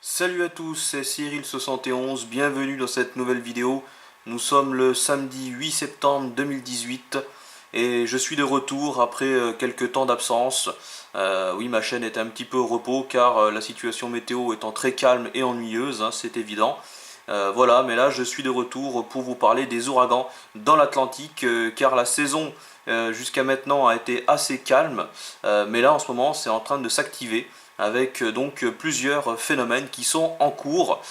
Salut à tous, c'est Cyril71, bienvenue dans cette nouvelle vidéo. Nous sommes le samedi 8 septembre 2018 et je suis de retour après quelques temps d'absence. Oui, ma chaîne est un petit peu au repos car la situation météo étant très calme et ennuyeuse, hein, c'est évident. Voilà, mais là je suis de retour pour vous parler des ouragans dans l'Atlantique car la saison jusqu'à maintenant a été assez calme, mais là en ce moment c'est en train de s'activer avec donc plusieurs phénomènes qui sont en cours.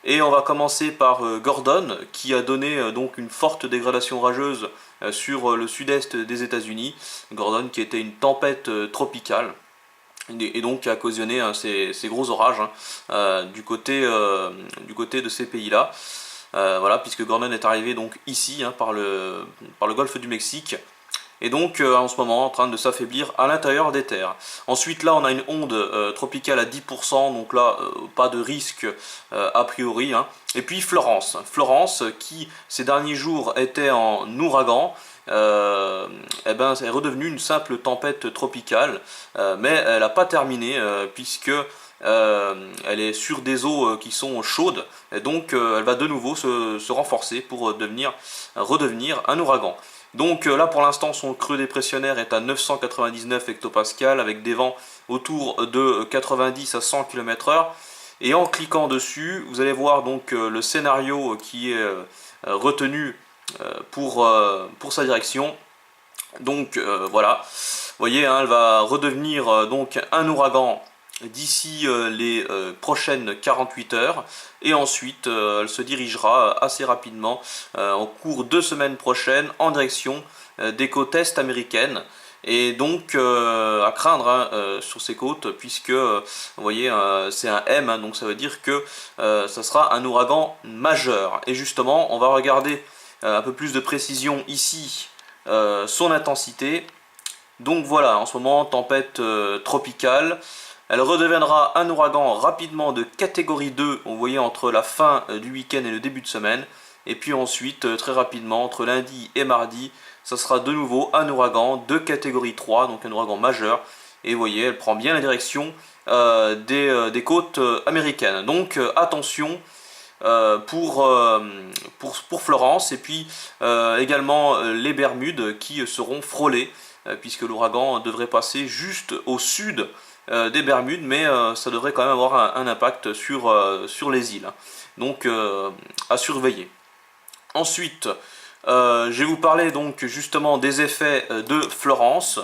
Et on va commencer par Gordon, qui a donné donc une forte dégradation rageuse sur le sud-est des États-Unis. Gordon qui était une tempête tropicale et donc qui a occasionné ces gros orages du côté de ces pays-là. Voilà, puisque Gordon est arrivé donc ici par le golfe du Mexique et donc en ce moment en train de s'affaiblir à l'intérieur des terres. Ensuite là on a une onde tropicale à 10%, donc là pas de risque a priori. Et puis Florence, qui ces derniers jours était en ouragan, eh ben, est redevenue une simple tempête tropicale, mais elle n'a pas terminé puisque elle est sur des eaux qui sont chaudes, et donc elle va de nouveau se renforcer pour redevenir un ouragan. Donc là pour l'instant son creux dépressionnaire est à 999 hectopascales avec des vents autour de 90 à 100 km/h. Et en cliquant dessus, vous allez voir donc le scénario qui est retenu pour sa direction. Donc voilà, vous voyez, hein, elle va redevenir donc un ouragan d'ici les prochaines 48 heures et ensuite elle se dirigera assez rapidement au cours de semaines prochaines en direction des côtes est américaines et donc à craindre sur ces côtes puisque vous voyez c'est un M, hein, donc ça veut dire que ça sera un ouragan majeur. Et justement on va regarder un peu plus de précision ici son intensité. Donc voilà, en ce moment tempête tropicale. Elle redeviendra un ouragan rapidement de catégorie 2, vous voyez, entre la fin du week-end et le début de semaine. Et puis ensuite, très rapidement, entre lundi et mardi, ça sera de nouveau un ouragan de catégorie 3, donc un ouragan majeur. Et vous voyez, elle prend bien la direction des côtes américaines. Donc attention pour Florence, et puis également les Bermudes qui seront frôlées, puisque l'ouragan devrait passer juste au sud des Bermudes, mais ça devrait quand même avoir un impact sur les îles. Donc à surveiller. Ensuite, je vais vous parler donc justement des effets de Florence.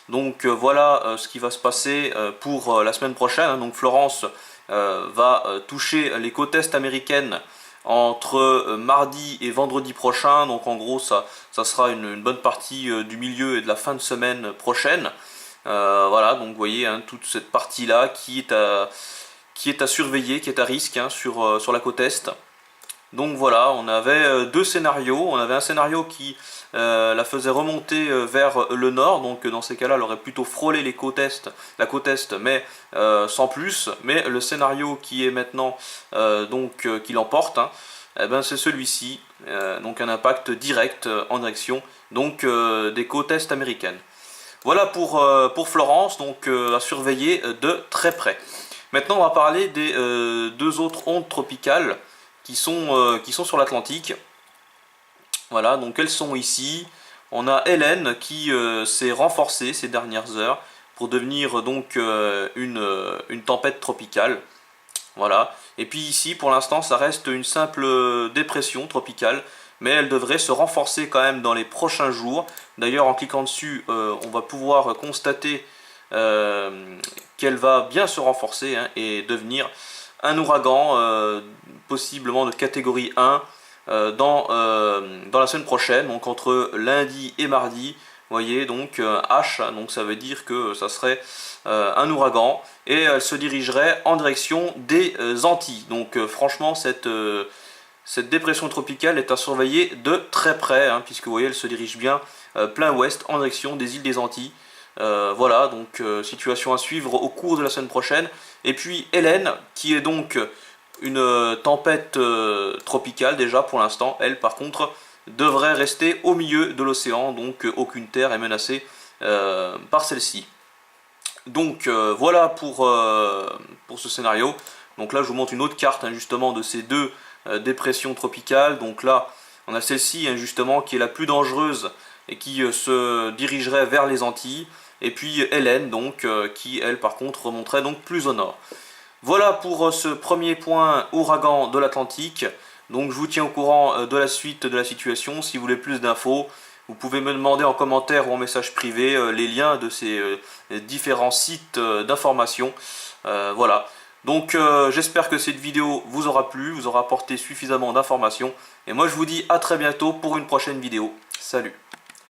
Donc voilà ce qui va se passer pour la semaine prochaine. Donc Florence va toucher les côtes est américaines entre mardi et vendredi prochain. Donc en gros ça sera une bonne partie du milieu et de la fin de semaine prochaine. Voilà, donc vous voyez hein, toute cette partie là qui est à surveiller, qui est à risque hein, sur la côte est. Donc voilà, on avait deux scénarios. On avait un scénario qui la faisait remonter vers le nord, donc dans ces cas-là, elle aurait plutôt frôlé la côte est, mais sans plus. Mais le scénario qui est maintenant qui l'emporte, hein, eh ben, c'est celui-ci, donc un impact direct en direction donc des côtes est américaines. Voilà pour Florence, donc à surveiller de très près. Maintenant, on va parler des deux autres ondes tropicales qui sont sur l'Atlantique. Voilà, donc elles sont ici. On a Hélène qui s'est renforcée ces dernières heures pour devenir donc une tempête tropicale. Voilà. Et puis ici, pour l'instant, ça reste une simple dépression tropicale, mais elle devrait se renforcer quand même dans les prochains jours. D'ailleurs, en cliquant dessus, on va pouvoir constater qu'elle va bien se renforcer hein, et devenir un ouragan, possiblement de catégorie 1, dans la semaine prochaine, donc entre lundi et mardi. Vous voyez, donc H, donc ça veut dire que ça serait un ouragan, et elle se dirigerait en direction des Antilles. Donc franchement, cette dépression tropicale est à surveiller de très près, hein, puisque vous voyez, elle se dirige bien plein ouest en direction des îles des Antilles. Voilà, donc situation à suivre au cours de la semaine prochaine. Et puis Hélène, qui est donc une tempête tropicale déjà pour l'instant, elle par contre devrait rester au milieu de l'océan, donc aucune terre est menacée par celle-ci. Donc voilà pour ce scénario. Donc là je vous montre une autre carte hein, justement de ces deux dépressions tropicales. Donc là on a celle-ci hein, justement qui est la plus dangereuse et qui se dirigerait vers les Antilles. Et puis Hélène donc qui elle par contre remonterait donc plus au nord. Voilà pour ce premier point ouragan de l'Atlantique. Donc je vous tiens au courant de la suite de la situation. Si vous voulez plus d'infos, vous pouvez me demander en commentaire ou en message privé les liens de ces différents sites d'information. Voilà. Donc j'espère que cette vidéo vous aura plu, vous aura apporté suffisamment d'informations. Et moi je vous dis à très bientôt pour une prochaine vidéo. Salut!